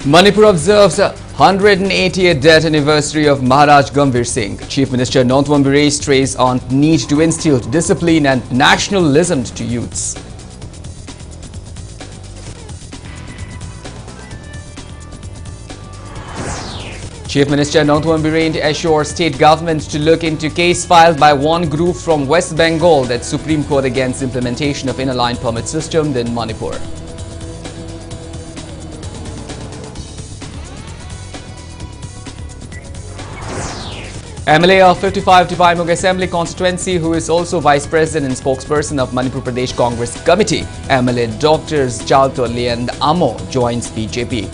Manipur observes 180th death anniversary of Maharaj Gambhir Singh. Chief Minister Nongtwam Birey strays on need to instill discipline and nationalism to youths. Chief Minister Nongtwam Birey assures state government to look into case filed by one group from West Bengal that Supreme Court against implementation of inner line permit system in Manipur. MLA of 55 Tipaimuk Assembly constituency, who is also Vice President and spokesperson of Manipur Pradesh Congress Committee, MLA Drs. Chaltoli and Amo joins BJP.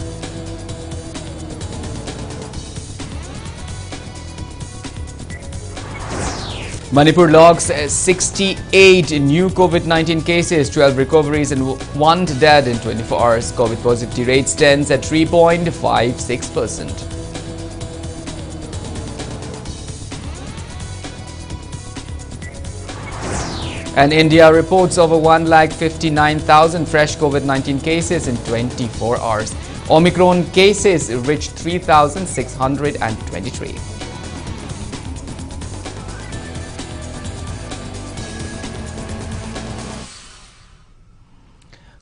Manipur logs 68 new COVID-19 cases, 12 recoveries and 1 dead in 24 hours. COVID positivity rate stands at 3.56%. And India reports over 1,59,000 fresh COVID-19 cases in 24 hours. Omicron cases reached 3,623.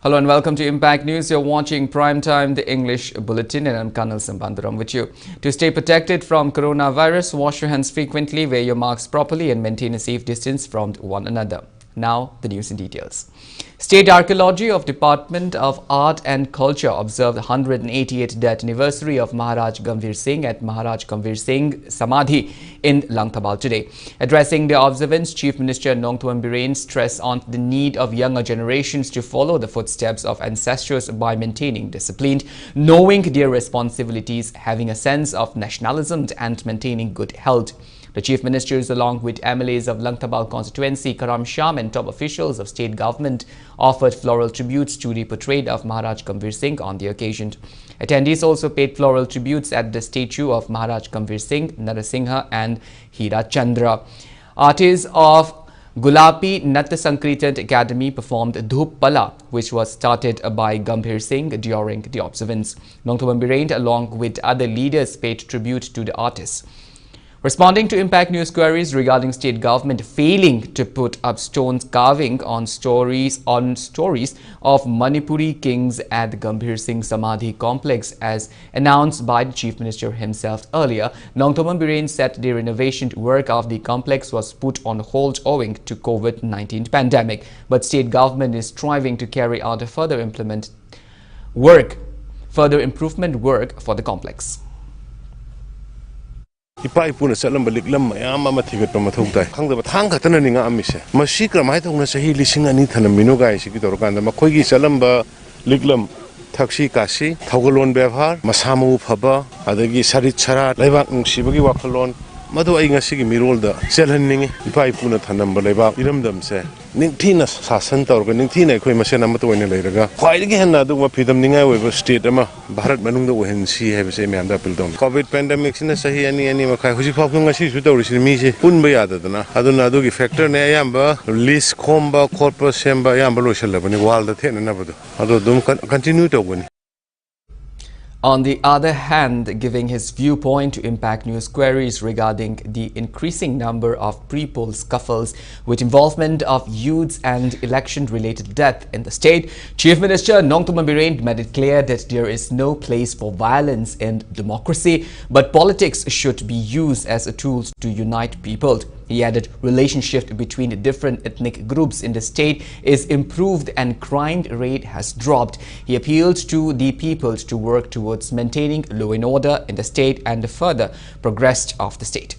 Hello and welcome to Impact News. You're watching Primetime, the English Bulletin, and I'm KANEL SHAMBANDURAM with you. To stay protected from coronavirus, wash your hands frequently, wear your masks properly and maintain a safe distance from one another. Now, the news in details. State Archaeology of Department of Art and Culture observed the 188th death anniversary of Maharaj Gambhir Singh at Maharaj Gambhir Singh Samadhi in Langtabal today. Addressing the observance, Chief Minister Nongtwam Birey stressed on the need of younger generations to follow the footsteps of ancestors by maintaining discipline, knowing their responsibilities, having a sense of nationalism and maintaining good health. The Chief Ministers, along with MLAs of Langtabal constituency, Karam Sham and top officials of state government, offered floral tributes to the portrait of Maharaj Gambhir Singh on the occasion. Attendees also paid floral tributes at the statue of Maharaj Gambhir Singh, Narasingha and Hira Chandra. Artists of Gulapi Natta Sankirtan Academy performed Dhup Pala, which was started by Gambhir Singh during the observance. Nongtwam Birey, along with other leaders, paid tribute to the artists. Responding to Impact News queries regarding state government failing to put up stones carving on stories of Manipuri kings at the Gambhir Singh Samadhi complex as announced by the Chief Minister himself earlier, Nongtwam Birey said the renovation work of the complex was put on hold owing to COVID-19 pandemic, but state government is striving to carry out a further improvement work for the complex. Ipai puna salam balik lam mayam ama thigat pamathung tai khangda thang khatana ninga amise mashi kramai thongna sahi lising ani thanam minu gai sigi torkanda makhoi gi salam ba liklam thakshi kasi thogalon bevhar masamu phaba adagi sarit chara laibak nungsibagi wakhalon madu ai ngasi gi mirol da selhanningi ipai puna thanam ba laibak iramdam se ningthina sasan torga ningthina khoi masena ma toine leiraga khwaidagi hanna du ma phidam ningai we state ama bharat manung da ohen si have se me anda pildom covid pandemic sina sahi ani makai huji phok ngasi su tori mi se pun ba yada dana aduna adu gi factor ne ayamba list khomba corpus semba ayamba lo shalabani wal da thena na badu adu dum continue to goni. On the other hand, giving his viewpoint to Impact News queries regarding the increasing number of pre-poll scuffles with involvement of youths and election-related death in the state, Chief Minister Nongtwam Birey made it clear that there is no place for violence in democracy, but politics should be used as a tool to unite people. He added relationship between different ethnic groups in the state is improved and crime rate has dropped. He appealed to the people to work towards maintaining law and order in the state and the further progress of the state.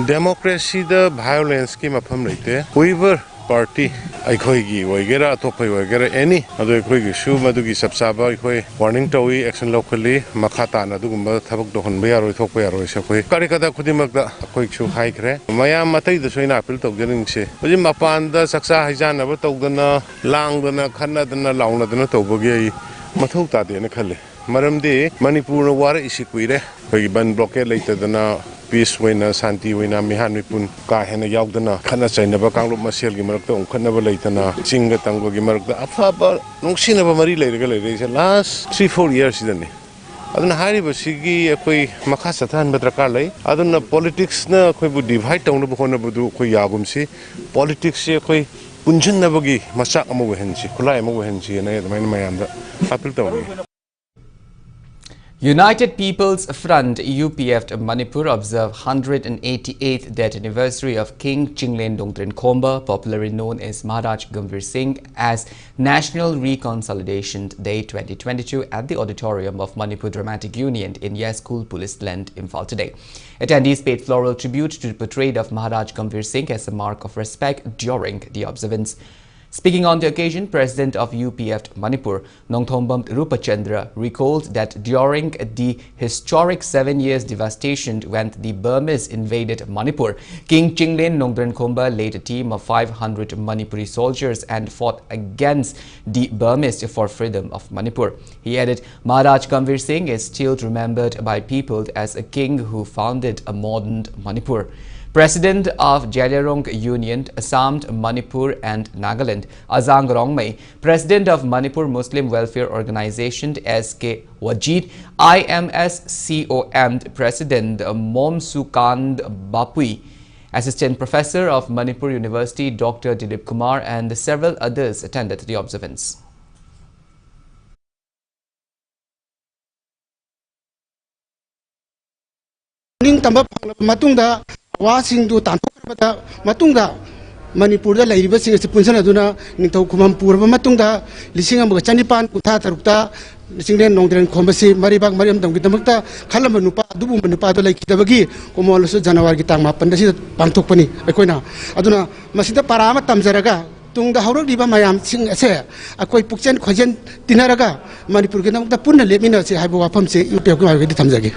Democracy the violence ki mafam leite whoever party aikhoi gi oigera topai oigera any adu aikhoi gi shu madu gi sabsaba aikhoi warning tawi action locally makhata na dugumba thabak dohon be yaroi thokpa yaroi se khoi karikada khudimak da khoi chu khai khre mayam matai da soina appeal togjening se hoji mapan da saksa haijana ba togdana langdana khanadana launadana tobagi mathau ta de na khalle maramdi manipur wara isikuire khoi ban blockade leitadana peace wena santi wena mihan mipun ka hena yaudana khana chainaba kanglup masel gi marakta ongkhanaba leitana chinga tangba gi marakta afaba nungsinaba mari leiraga leire last 3-4 years idani aduna hari basigi akoi makha sathan badrakar lai aduna politics na akoi bu divide tawna bu khona bu du akoi yagumsi politics se akoi punjannabagi masak amu hensi khulai amu hensi na yadmain mayamda appeal tawni. United People's Front UPF Manipur observe 188th death anniversary of King Chinglen Dongtren Khomba, popularly known as Maharaj Gambhir Singh, as National Reconciliation Day 2022 at the auditorium of Manipur Dramatic Union in Yaskul Police Land, Imphal today. Attendees paid floral tribute to the portrait of Maharaj Gambhir Singh as a mark of respect during the observance. Speaking on the occasion, President of UPF Manipur, Nongthombam Rupachandra, recalled that during the historic 7 years devastation when the Burmese invaded Manipur, King Chinglen Nongtren Khomba led a team of 500 Manipuri soldiers and fought against the Burmese for freedom of Manipur. He added, Maharaj Gambhir Singh is still remembered by people as a king who founded a modern Manipur. President of Jalyarong Union, Assam, Manipur and Nagaland, Azang Rongmei, President of Manipur Muslim Welfare Organization, SK Wajid, IMSCOM President Momsukand Bapui, Assistant Professor of Manipur University, Dr. Dilip Kumar, and several others attended the observance. Wasingdu tanthokhrabada matungda Manipurda lairibasing ase punsanaduna ningthau khumam purba matungda lising amaga chanipan kutha tarukta Chinglen Nongtren Khomba si maribak mariam damgi damakta khalamba nupa dubu nupa do laikidabagi komolosu January gi tang 8 da si pangthokpani akoina aduna masida parama tamjaraga tungda haurak diba mayam sing ase akoi pukchen khojen tinaraga Manipur gi damakta punna lemina se haibo wafam se UPF gi gi tamjagi.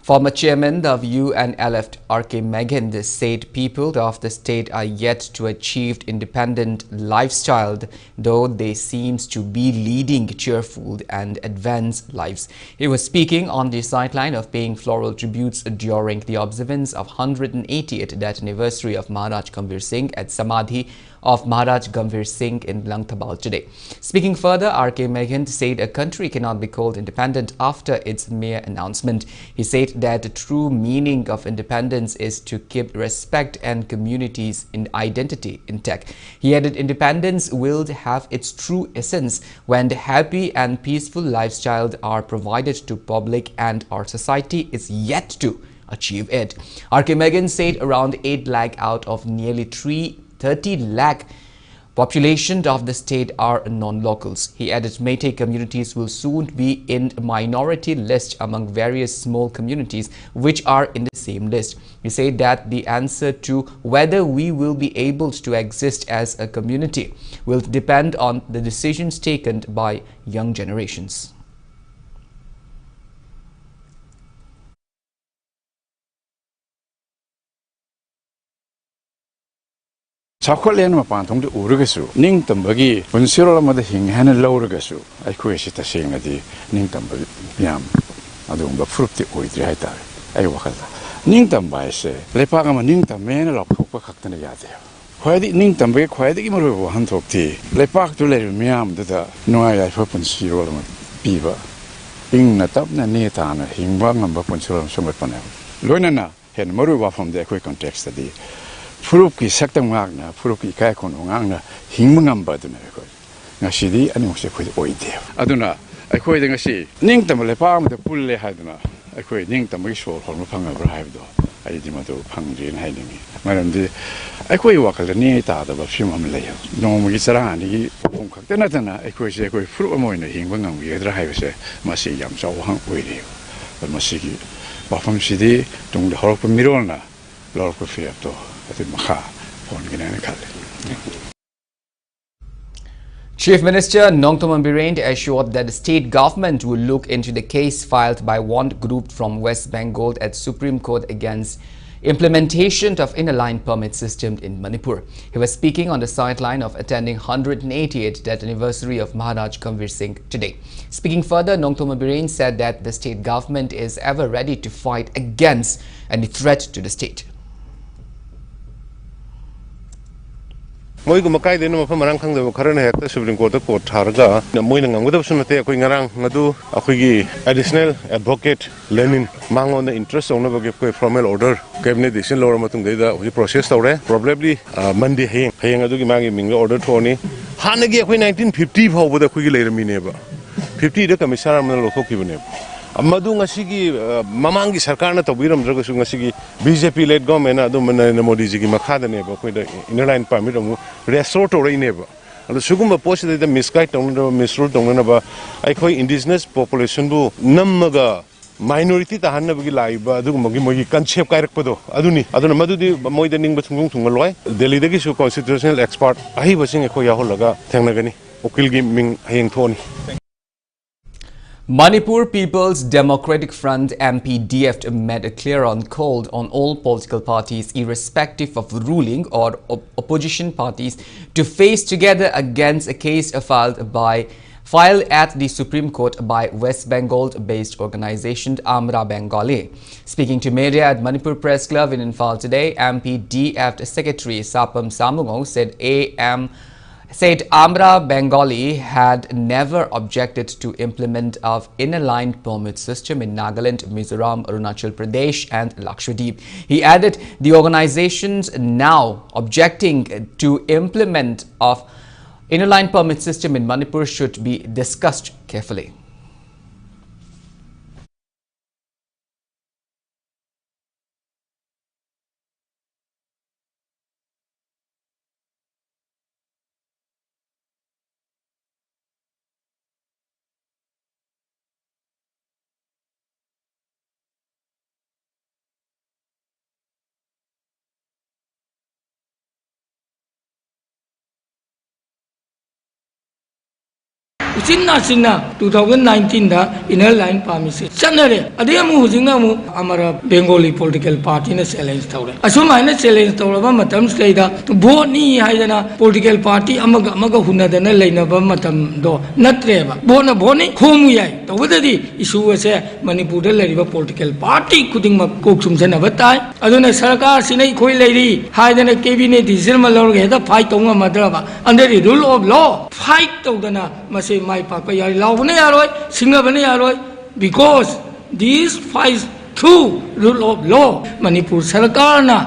Former chairman of UNLF R.K. Meghand said people of the state are yet to achieve independent lifestyle, though they seem to be leading cheerful and advanced lives. He was speaking on the sideline of paying floral tributes during the observance of 180th death anniversary of Maharaj Gambhir Singh at Samadhi of Maharaj Gambhir Singh in Langthabal today. Speaking further, R.K. Meghand said a country cannot be called independent after its mere announcement. He said that the true meaning of independence is to keep respect and communities in identity intact. He added independence will have its true essence when the happy and peaceful lifestyle are provided to public and our society is yet to achieve it. R.K. Meghand said around 8 lakh out of nearly 30 lakh population of the state are non-locals. He added Meitei communities will soon be in minority list among various small communities which are in the same list. He said that the answer to whether we will be able to exist as a community will depend on the decisions taken by young generations. Chocolate mapan thong de urugasu ning tambagi punsiro lamada hinghan lawrugasu ai kuesi ta singadi ning tambagi yam adumba frutti oidri haita ai wakala ning tambai se lepa ga ning tamen lok phukpa khaktana yade khwadi ning tambagi khwadi gi maru bo han thokti lepak tu le miam da noa ya pha punsiro lamada piba ing na tap na ne ta na hingba ngamba punsiro sombat pane loina na hen maru wa from the context di Furuki sector magna, Furuki Kaikon, Hingam Baduna. Nashidi, and you say, Oidea. Aduna, I quite a sea. Nintam Lepam, the Pulle Hadna. I quite Nintam Wishful from Panga Bribdo. I did not do Pangri and hiding me. Madam, I quite walk at the near tat of a few layer. No Misaran, he Concanatana, I quite say, fruit more in the Hingam, we had drive, say, Massi Yam, so hung with you. But Massigi, Bafam City, don't the horror of Mirona, Lord of Fiato. Chief Minister Nongthombam Birend assured that the state government will look into the case filed by one group from West Bengal at Supreme Court against implementation of inner line permit system in Manipur. He was speaking on the sideline of attending 188th death anniversary of Maharaj Gambhir Singh today. Speaking further, Nongtoma Birane said that the state government is ever ready to fight against any threat to the state. Moi ko makai de no marang khang de kharana hekta Supreme Court ko tharga moi na ngam gadab sunate akoi ngarang ngadu akoi gi additional advocate Lenin mangon the interest on the ko formal order cabinet decision lower matung da process tawre probably Monday heng adu gi mangi ming order thoni hana gi akoi 1950 phau da akoi gi leirami ne ba 50 da commissioner man lo thokki bane Amadu ngasigi mamangi sarkar na tabiram draga su ngasigi BJP led government na adu Narendra Modi ji gi makhada ne ba koi da inner line permit mu restore to rei ne ba adu sugum post da misguide tong da misrule tong na ba ai koi indigenous population bu nammaga minority ta hanna bi lai ba adu mogi concept kai rak pado aduni aduna madu di moi da ning ba thungtung thungaloi Delhi da gi su constitutional expert ahi basing ko ya holaga thengna gani okil gi ming heng thoni Manipur People's Democratic Front MPDF made a clear on call on all political parties, irrespective of ruling or opposition parties, to face together against a case filed at the Supreme Court by West Bengal-based organization Amra Bengali. Speaking to media at Manipur Press Club in Imphal today, MPDF Secretary Sapam Samungong said Amra Bengali had never objected to implement of inner-line permit system in Nagaland, Mizoram, Arunachal Pradesh and Lakshadweep. He added the organizations now objecting to implement of inner-line permit system in Manipur should be discussed carefully. Sinna 2019 da inner line permit chanare ademu hujinga mu amara Bengali political party na challenge tawre asuma na challenge tawraba matam sleida vote ni haidana political party amaga hunadana leinaba matam do natreba bona boni khomu yai tawdadi issue ase Manipur da leriba political party kuding ma koksum sanaba tai aduna sarkar sinai khoi leiri haidana cabinet decision ma lor ge da fight tonga madraba under the rule of law fight tawdana mase mai papa yari laubane yaroi singabane yaroi because these fights through rule of law Manipur sarkar na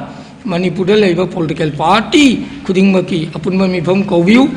Manipur da leiba political party khuding maki apunma mifam kobiu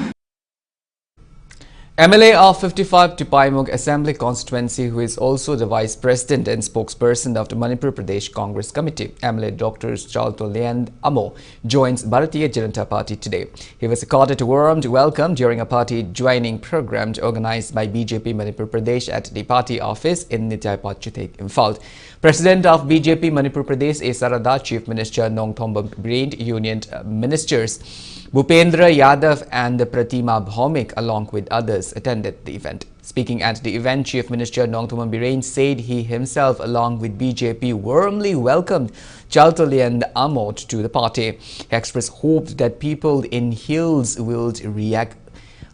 MLA of 55 Tipaimok Assembly Constituency, who is also the Vice President and spokesperson of the Manipur Pradesh Congress Committee, MLA Dr. Chaltolian Amo, joins Bharatiya Janata Party today. He was accorded a warm welcome during a party joining program organized by BJP Manipur Pradesh at the party office in Nityapad Chitek, Imphal. President of BJP Manipur Pradesh A. Sarada, Chief Minister Nongtoma Birane, Union Ministers Bhupendra Yadav and Pratima Bhaumik, along with others, attended the event. Speaking at the event, Chief Minister Nongtoma Birane said he himself, along with BJP, warmly welcomed Chaltolian Amot to the party. He expressed hope that people in hills will react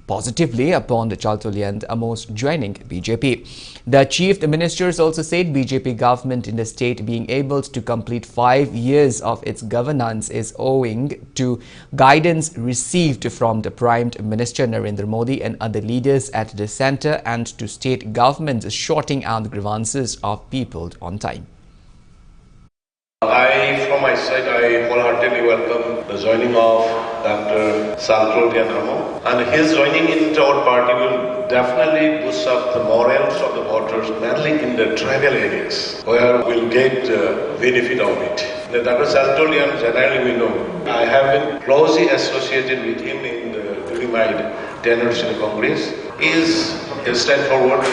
positively upon the Chaltolian Amos joining BJP. The Chief Ministers also said BJP government in the state being able to complete 5 years of its governance is owing to guidance received from the Prime Minister Narendra Modi and other leaders at the centre and to state governments sorting out the grievances of people on time. From my side, I wholeheartedly welcome the joining of Dr. Chaltolian Amo, and his joining into our party will definitely boost up the morals of the voters, mainly in the tribal areas, where we'll get benefit of it. Dr. Chaltolian, generally we know, I have been closely associated with him during my tenure in the Congress. He is straightforward,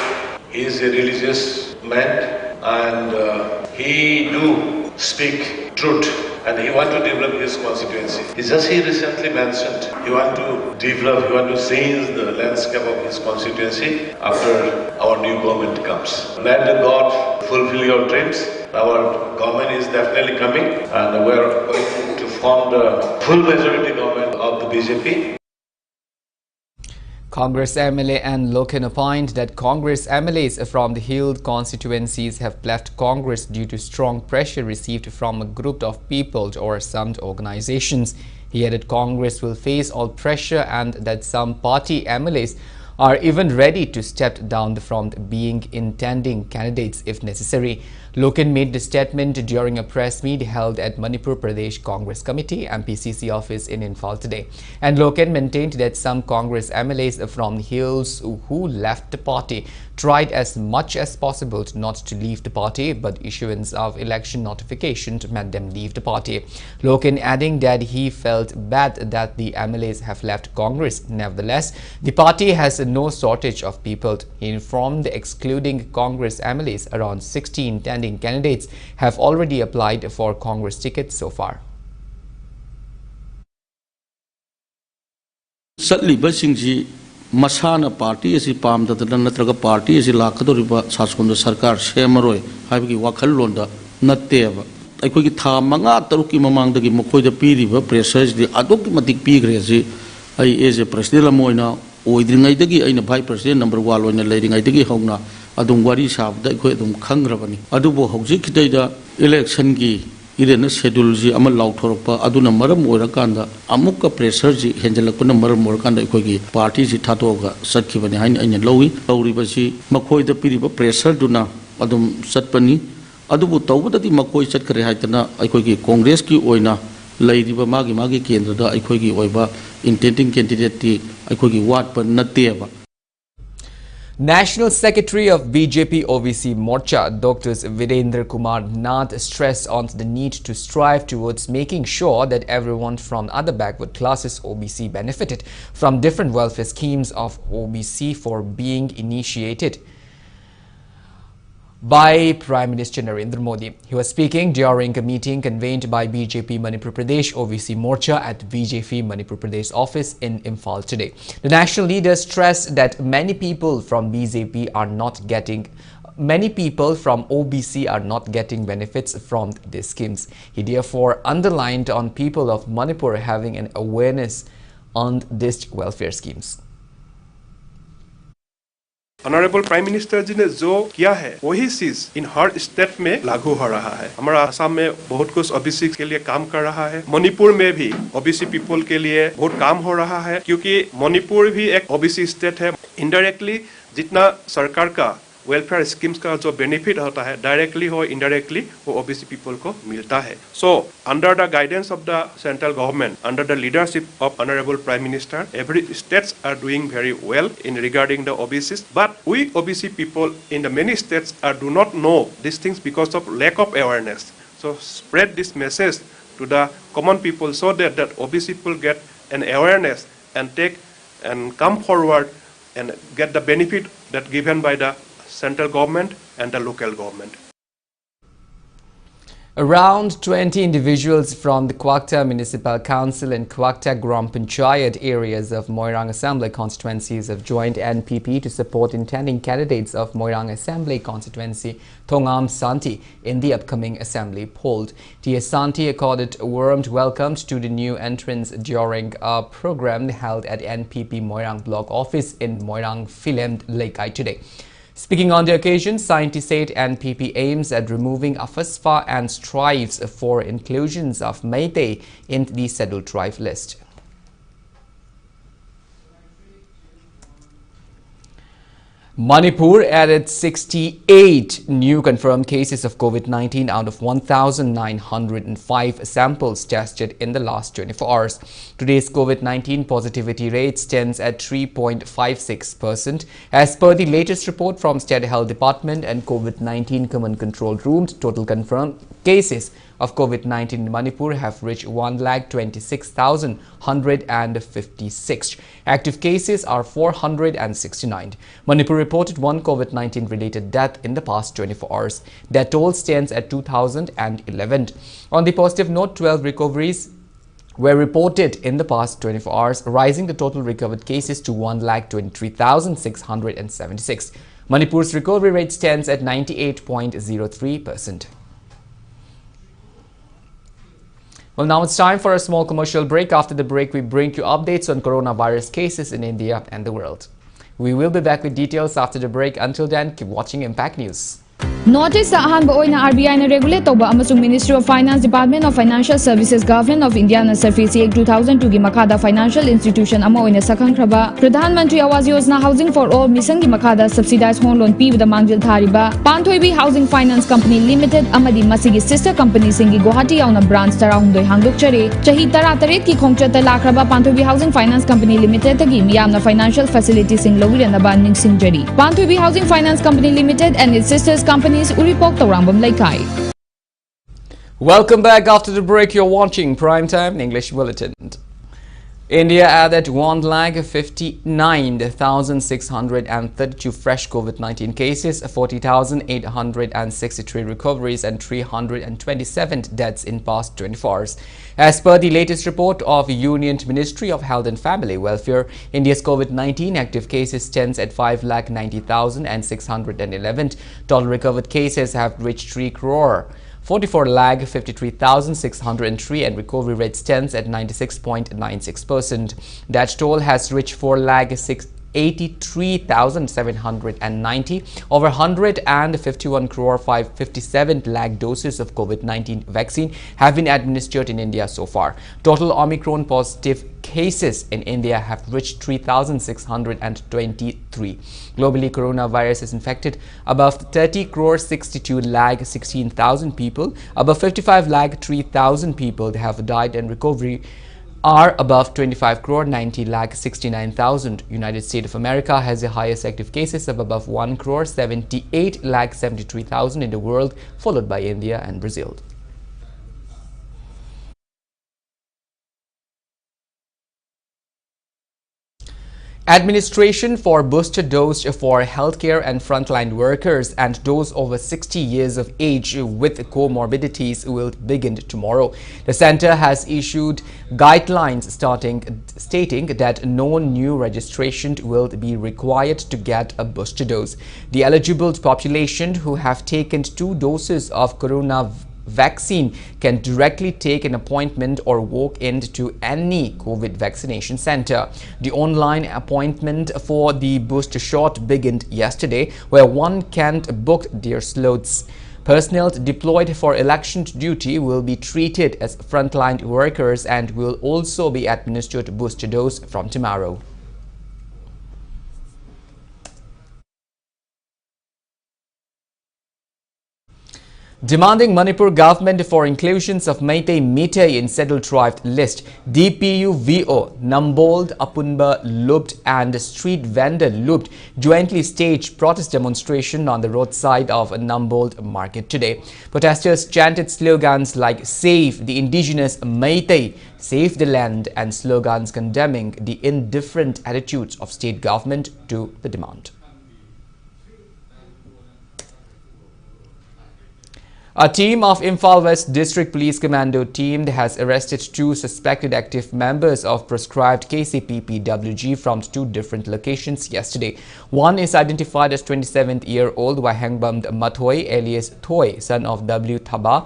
he is a religious man, and he do speak truth, and he want to develop his constituency. He recently mentioned he want to change the landscape of his constituency after our new government comes. Let God fulfill your dreams. Our government is definitely coming, and we are going to form the full majority government of the BJP. Congress MLA and Loken opined that Congress MLAs from the Hill constituencies have left Congress due to strong pressure received from a group of people or some organizations. He added Congress will face all pressure and that some party MLAs are even ready to step down from being intending candidates if necessary. Loken made the statement during a press meet held at Manipur Pradesh Congress Committee MPCC office in Imphal today. And Loken maintained that some Congress MLAs from Hills who left the party tried as much as possible not to leave the party, but issuance of election notification made them leave the party. Loken adding that he felt bad that the MLAs have left Congress. Nevertheless, the party has no shortage of people. He informed excluding Congress MLAs, around 60 intending candidates have already applied for Congress tickets so far. Masana party is palm that the Natraga party is Lakadoriba Saskunda Sarkar, Shemaroi, Haviki Wakalonda, Nateva. I could tell Manga Taruki among the Moko the Piri, pressures the Adokimatic Pigrezi. I is a President Moina, or the Naidagi in a Vice President number 1 when a lady Naidagi Hogna, Adungwari Shab, that Quedum Kangravani, Adubo Hogzik data, election gi. Irena schedule ji amal lauthorpa aduna maram oirakanda amuka pressure ji henjalakuna maram oirakanda ekhoi party ji thatoga satkibani hain aina lowi lawriba ji makhoi da piriba pressure duna adum satpani adubu tawbadati makhoi satkare haitana ekhoi gi congress ki oina leiriba magi kendra da ekhoi gi oiba intending candidate ti ekhoi gi wat pa nateba. National Secretary of BJP OBC Morcha, Dr. Virendra Kumar Nath, stressed on the need to strive towards making sure that everyone from other backward classes OBC benefited from different welfare schemes of OBC for being initiated by Prime Minister Narendra Modi. He was speaking during a meeting convened by BJP Manipur Pradesh OBC Morcha at BJP Manipur Pradesh office in Imphal today. The national leader stressed that many people from OBC are not getting benefits from these schemes. He therefore underlined on people of Manipur having an awareness on these welfare schemes. Honourable prime minister ji ने जो किया है वही चीज इन हर state में लागू हो रहा है. हमारा असम में बहुत कुछ ओबीसी के लिए काम कर रहा है. मणिपुर में भी ओबीसी पीपल के लिए बहुत काम हो रहा है क्योंकि मणिपुर भी एक ओबीसी स्टेट है. इनडायरेक्टली जितना सरकार का वेलफेयर स्कीम्स का जो बेनिफिट होता है डायरेक्टली हो इनडायरेक्टली वो ओबीसी पीपल को मिलता है. So under the guidance of the central government under the leadership of honourable prime minister every states are doing very well in regarding the OBCs but we OBC people in the many states do not know this things because of lack of awareness. So spread this message to the common people so that OBC people get an awareness and take and come forward and get the benefit that given by the central government and the local government. Around 20 individuals from the Kwakta Municipal Council and Kwakta Gram Panchayat areas of Moirang Assembly constituencies have joined NPP to support intending candidates of Moirang Assembly constituency Thongam Santi in the upcoming assembly poll. T.S. Santi accorded a warm welcome to the new entrants during a program held at NPP Moirang block office in Moirang Filmed Laikai today. Speaking on the occasion, scientists said NPP aims at removing Afasfa and strives for inclusions of Meitei in the scheduled tribe list. Manipur added 68 new confirmed cases of COVID-19 out of 1,905 samples tested in the last 24 hours. Today's COVID-19 positivity rate stands at 3.56%. As per the latest report from State Health Department and COVID-19 Command Control Room, total confirmed cases of COVID-19 in Manipur have reached 126,156. Active cases are 469. Manipur reported one COVID-19 related death in the past 24 hours. That toll stands at 2,011. On the positive note, 12 recoveries were reported in the past 24 hours, rising the total recovered cases to 1,23,676. Manipur's recovery rate stands at 98.03%. Well, now it's time for a small commercial break. After the break, we bring you updates on coronavirus cases in India and the world. We will be back with details after the break. Until then, keep watching Impact News. Notice ahanba oina RBI na regulate toba amasung Ministry of Finance Department of Financial Services Government of India na Surface Act 2002 gi makada financial institution ama oina sakhangkraba Pradhan Mantri Awas Yojana Housing for All mission gi makada subsidized home loan pibada mangjil thariba Panthoibi Housing Finance Company Limited amadi masigi sister company singi Guwahati yauna branch tarahumdoi hangdokchare chahi 13 ki khongchata lakraba Panthoibi Housing Finance Company Limited tagi miyamna financial facilities sing logiranaba ningsingjari Panthoibi Housing Finance Company Limited and its sisters companies Uripok Taurambam Laikai. Welcome back. After the break, you're watching Primetime English Bulletin. India added 1,59,632 fresh COVID-19 cases, 40,863 recoveries and 327 deaths in past 24 hours. As per the latest report of Union Ministry of Health and Family Welfare, India's COVID-19 active cases stands at 5,90,611. Total recovered cases have reached 3 crore. 44,53,603 and recovery rate stands at 96.96%. That toll has reached 4,83,790. Over 151 crore 557 lakh doses of COVID-19 vaccine have been administered in India so far. Total Omicron positive cases in India have reached 3,623. Globally, coronavirus has infected above 30 crore 62 lakh 16,000 people. Above 55 lakh 3,000 people have died, and recovery are above 25 crore 90 lakh 69,000. United States of America has the highest active cases of above 1 crore 78 lakh 73,000 in the world, followed by India and Brazil. Administration for booster dose for healthcare and frontline workers and those over 60 years of age with comorbidities will begin tomorrow. The center has issued guidelines stating that no new registration will be required to get a booster dose. The eligible population who have taken 2 doses of corona vaccine can directly take an appointment or walk into any COVID vaccination center. The online appointment for the booster shot began yesterday, where one can book their slots. Personnel deployed for election duty will be treated as frontline workers and will also be administered booster dose from tomorrow. Demanding Manipur government for inclusions of Meitei in scheduled tribe list, DPU-VO, Nambold, Apunba, Lupt and street vendor Lupt jointly staged protest demonstration on the roadside of Nambold market today. Protesters chanted slogans like "Save the indigenous Meitei," "Save the land" and slogans condemning the indifferent attitudes of state government to the demand. A team of Imphal West District Police Commando team has arrested 2 suspected active members of proscribed KCPPWG from 2 different locations yesterday. One is identified as 27-year-old Wahangbam Mathoi alias Thoi, son of W. Thaba,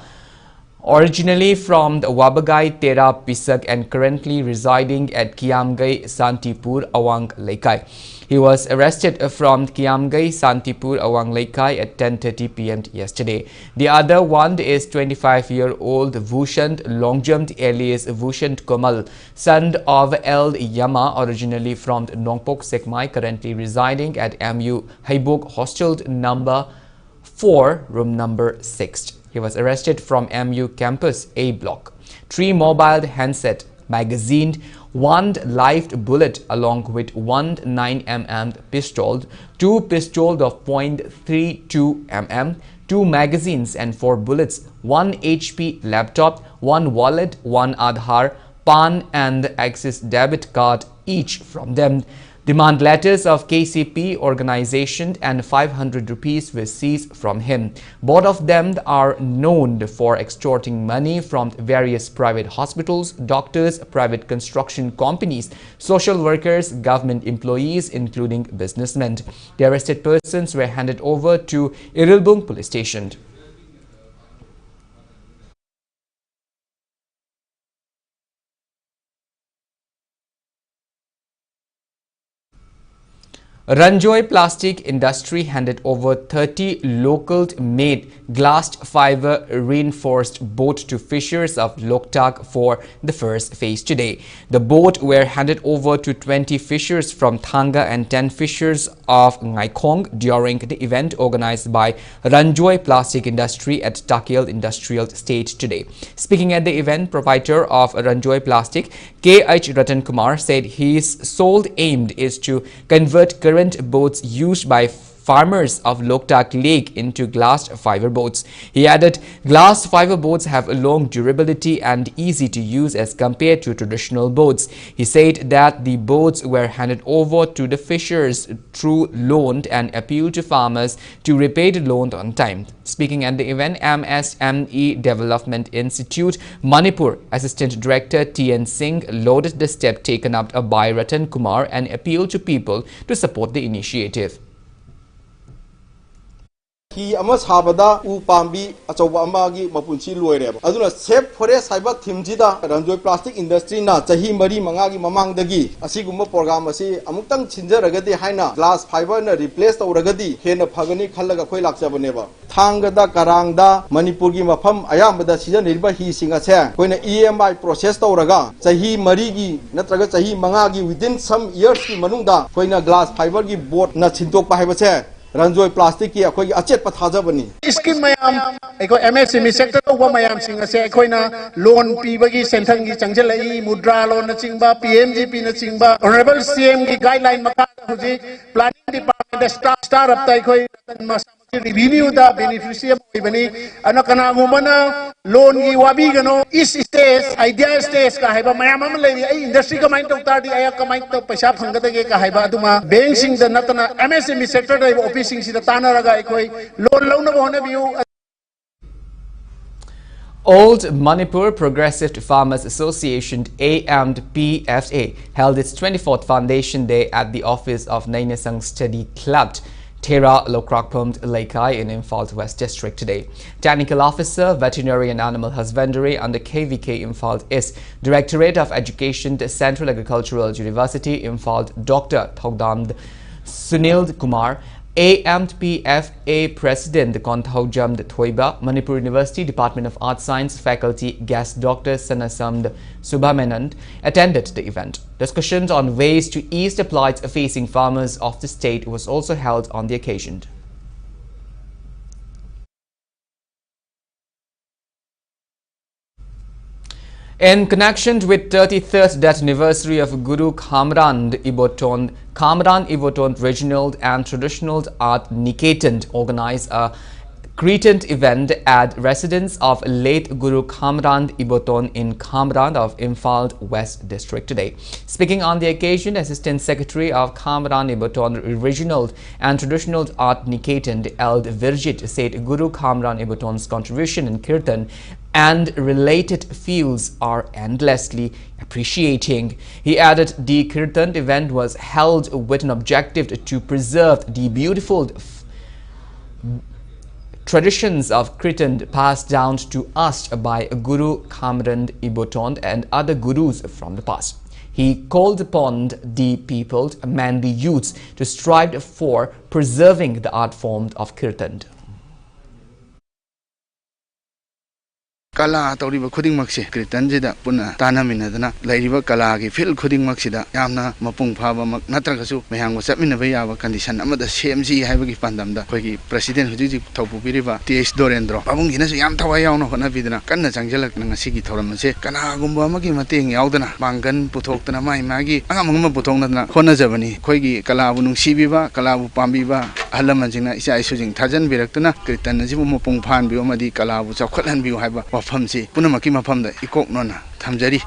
originally from the Wabagai Tera Pisak and currently residing at Kiamgai Santipur, Awang Laikai. He was arrested from Kiamgai Santipur, Awang Laikai at 10:30 p.m. yesterday. The other one is 25-year-old Vushant Longjam alias Vushant Komal, son of L. Yama, originally from Nongpok Sekmai, currently residing at MU Haibok Hostel number 4, room number 6. He was arrested from MU campus A block. 3 mobile handset, magazine, 1 live bullet along with 1 9mm pistol, 2 pistols of .32 mm, 2 magazines and 4 bullets, 1 HP laptop, 1 wallet, 1 Aadhaar, PAN and Axis debit card each from them. Demand letters of KCP organization and 500 rupees were seized from him. Both of them are known for extorting money from various private hospitals, doctors, private construction companies, social workers, government employees, including businessmen. The arrested persons were handed over to Irilbung police station. Ranjoy Plastic Industry handed over 30 local-made glass fiber reinforced boat to fishers of Loktak for the first phase today. The boat were handed over to 20 fishers from Thanga and 10 fishers of Ngaikong during the event organized by Ranjoy Plastic Industry at Takil Industrial Estate today. Speaking at the event, proprietor of Ranjoy Plastic, K.H. Ratan Kumar, said his sole aim is to convert current boats used by farmers of Loktak Lake into glass fiber boats. He added, glass fiber boats have a long durability and easy to use as compared to traditional boats. He said that the boats were handed over to the fishers through loan and appealed to farmers to repay the loan on time. Speaking at the event, MSME Development Institute Manipur Assistant Director T.N. Singh lauded the step taken up by Ratan Kumar and appealed to people to support the initiative. He amas habada upambi achoba amagi mapunchi loireba aduna safe forest haiba thimjida Ranjoy Plastic Industry na chahi mari mangagi mamangdagi asigumba program asi amuktang chinjaragadi haina glass fiber na replace tawragadi hena phagani khallaga khoi lakchabaneba thangada karangda Manipur gi mafam ayambada season nirba hi singa se koina EMI process tawraga chahi mari gi natraga chahi mangagi within some years ki manungda koina glass fiber gi board na chintok pa haiba se Ranjoy Plastic ki akhoi achet pathaja bani scheme mayam eko MSME sector to wa mayam singa se akoina loan pibagi senthang gi changjai mudra loan na chingba PMGP na chingba honorable CM gi guideline maka huji planning department start up tai khoi review the beneficiary bani anakana gumana loan gi wabi gano is stage idea stage ka haiba mayam am lebi ai industry ka mind to tardi aya ka mind to paisa phangada ge ka haiba aduma bank sing da natana MSME sector da office sing sida tanaraga ekoi loan launa bahone biu. Old Manipur Progressive Farmers Association AMPFA held its 24th Foundation Day at the office of Nainasang Study Club, Tera Lokrakpumd Laikai in Imphal West District today. Technical Officer, Veterinary and Animal Husbandry under KVK Imphal East, Directorate of Education, Central Agricultural University Imphal, Dr. Thogdamd Sunil Kumar, AMPFA President Konthaujamd Thoiba, Manipur University Department of Arts Science Faculty Guest Dr. Sanasamd Subhamenand attended the event. Discussions on ways to ease the plight facing farmers of the state was also held on the occasion. In connection with 33rd death anniversary of Guru Kamran Iboton Regional and Traditional Art Niketan organized a Cretan event at residence of late Guru Kamran Iboton in Kamran of Imphal West District today. Speaking on the occasion, Assistant Secretary of Kamran Iboton Regional and Traditional Art Niketan Eld Virjit said Guru Kamran Iboton's contribution in Kirtan and related fields are endlessly appreciating. He added the Kirtan event was held with an objective to preserve the beautiful traditions of Kirtan passed down to us by Guru Kamran Iboton and other gurus from the past. He called upon the people, manly youths, to strive for preserving the art form of Kirtan. Kala tauriba khuding maksi Kirtan jida puna tanamina dana lairiba kala gi fil khuding maksida yamna mapung phaba mak natragasu mehang chapmina ba yaba condition amada semji haibagi pandamda khogi president huji thopu biriba TS Dorendro babungina su yam thawai yawna hona bidana kanna changjalak na ngasi gi thoram se kana gumba magi mateng yawdana bangan puthokna mai magi angamangma puthokna dana hona jabani khogi kala bu nungsibiba kala bu pambiba ahalaman jingna isa isujing thajan biraktuna Kirtan jibu mapung phan bi amadi kala bu chakhatlan bi haiba famsi punamaki mafamda ikok nona thamjari.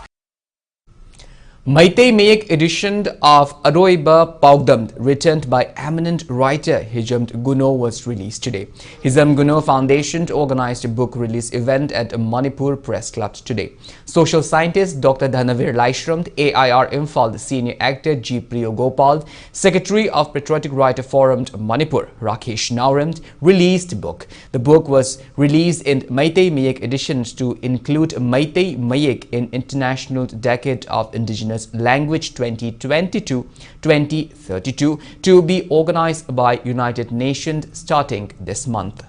Meitei Mayek edition of Aroiba Paugdam, written by eminent writer Hizam Guno, was released today. Hizam Guno Foundation organized a book release event at Manipur Press Club today. Social scientist Dr. Dhanavir Laishram, AIR Imphal senior actor G. Priyo Gopal, Secretary of Patriotic Writer Forum Manipur Rakesh Nauram, released the book. The book was released in Meitei Mayek editions to include Meitei Mayek in International Decade of Indigenous Language 2022-2032 to be organized by United Nations starting this month.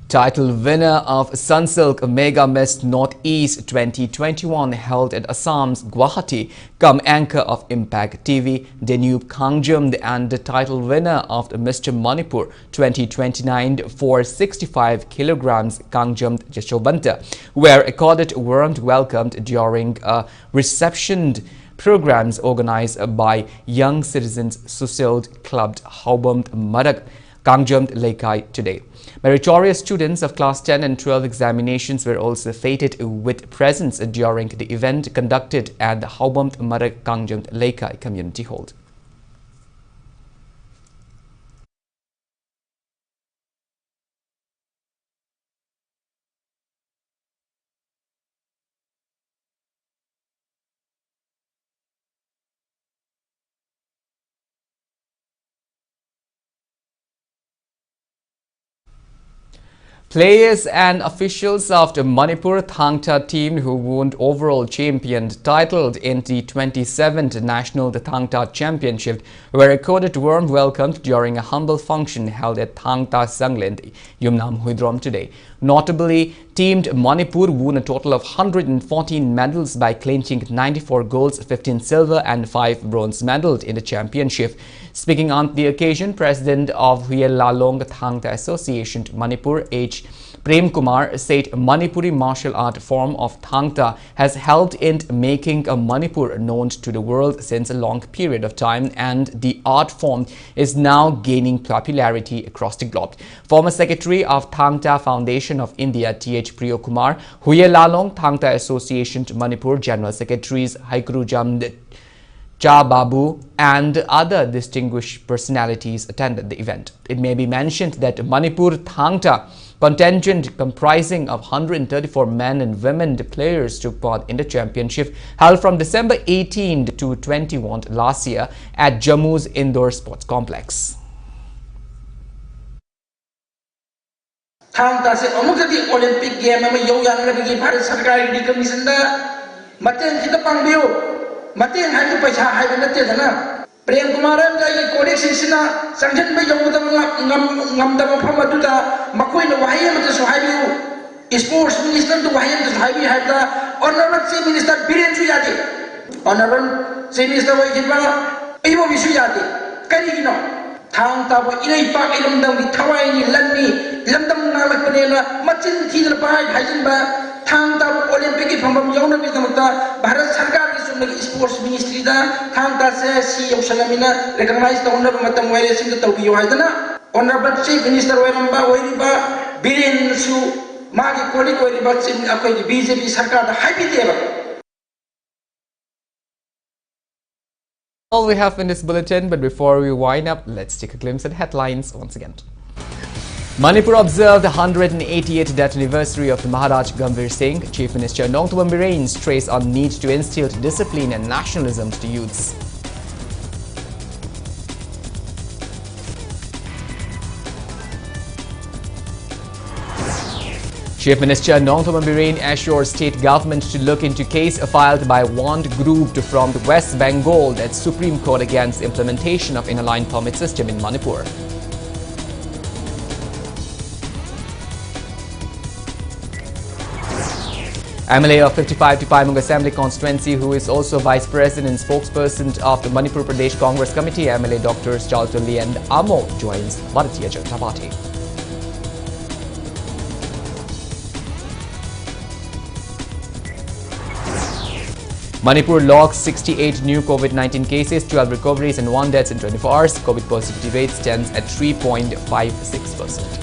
Title winner of Sunsilk Mega Miss Northeast 2021 held at Assam's Guwahati, come anchor of Impact TV, Danube Kangjum, and the title winner of the Mr. Manipur 2029 for 65 kilograms Kangjum Jashobanta were accorded warm welcomed during a reception programs organized by Young Citizens Socialist Club Haubam Marak Kangjum Lekai today. Meritorious students of Class 10 and 12 examinations were also fated with presence during the event conducted at the Haubam Marak Kangjum Lekai Community Hall. Players and officials of the Manipur Thangta team who won overall champion title in the 27th National Thangta Championship were accorded warm welcome during a humble function held at Thangta Sangland, Yumnam Huidrom today. Notably, Team Manipur won a total of 114 medals by clinching 94 golds, 15 silver and 5 bronze medals in the championship. Speaking on the occasion, President of Huyelalong Thangta Association Manipur H. Prem Kumar said Manipuri martial art form of Thangta has helped in making Manipur known to the world since a long period of time, and the art form is now gaining popularity across the globe. Former Secretary of Thangta Foundation of India T.H. Priyo Kumar, Huyelalong Thangta Association Manipur General Secretaries Haikuru Jamd Cha Babu and other distinguished personalities attended the event. It may be mentioned that Manipur Thangta contingent comprising of 134 men and women players took part in the championship held from December 18 to 21 last year at Jammu's Indoor Sports Complex. Thangta se amukati Olympic game ama yoyang na bigi Bharat Sarkar di commission da mateng kita pangbiu mateng hai paisa hai natte dana Prem Kumar ga codex sina sanjan ba yoga ngam da pham aduda makoi na wahi ma su hai biu sports minister to wahi to hai bi hai da honorable chief minister Biren su yati honorable chief minister wa jiba ibo mi su yati kari gino Thangta bo inai pa ilum dam di thawai ni lanni lamdam na lakne na machin thidal pa hai jin ba Thangta bo Olympic ki phambam yawna bi damta Bharat Sarkar ki sumna sports ministry da Thangta se si yawsalamina recognize ta honna matam waire sing ta tawbi haidana honorable chief minister wairamba wairiba Biren su magi koli wairiba chief akoi BJP sarkar da haibi deba. All we have in this bulletin, but before we wind up, let's take a glimpse at headlines once again. Manipur observed the 188th death anniversary of Maharaj Gambhir Singh. Chief Minister Nongthabam Biren stressed on need to instill discipline and nationalism to the youths. Chief Minister Nongthabam Biren assures state government to look into case filed by one group from the West Bengal at Supreme Court against implementation of inner line permit system in Manipur. MLA of 55 to Paimung Assembly constituency, who is also Vice President and spokesperson of the Manipur Pradesh Congress Committee, MLA Dr. Charlton Lee and Amo joins Bharatiya Janata Party. Manipur logs 68 new COVID-19 cases, 12 recoveries and 1 death in 24 hours. COVID positivity rate stands at 3.56%.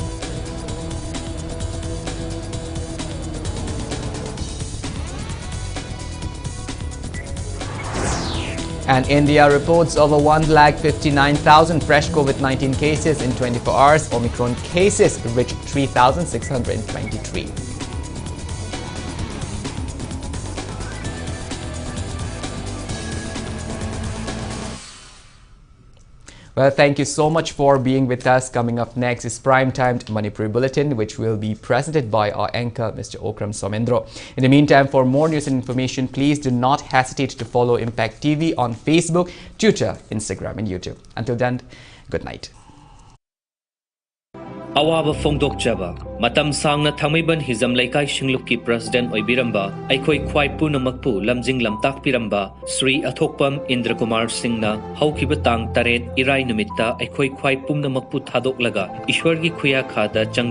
And India reports over 1,59,000 fresh COVID-19 cases in 24 hours. Omicron cases reached 3,623. Well, thank you so much for being with us. Coming up next is Prime-Timed Manipuri Bulletin, which will be presented by our anchor, Mr. Okram Somendro. In the meantime, for more news and information, please do not hesitate to follow Impact TV on Facebook, Twitter, Instagram, and YouTube. Until then, good night. Awaba Fongdokjaba, Matam Sangna Tamiban Hizam Laikai Shinglukki President Oibiramba, Aikoi Kwai Punamakpu, Lamjing Lamtak Piramba, Sri Athokpam Indra Kumar Singna, Haukibatang Taret, Irai Numitta, Aikoi Kwai Punamakpu Thadoklaga, Ishwargi Kuya Khada Chang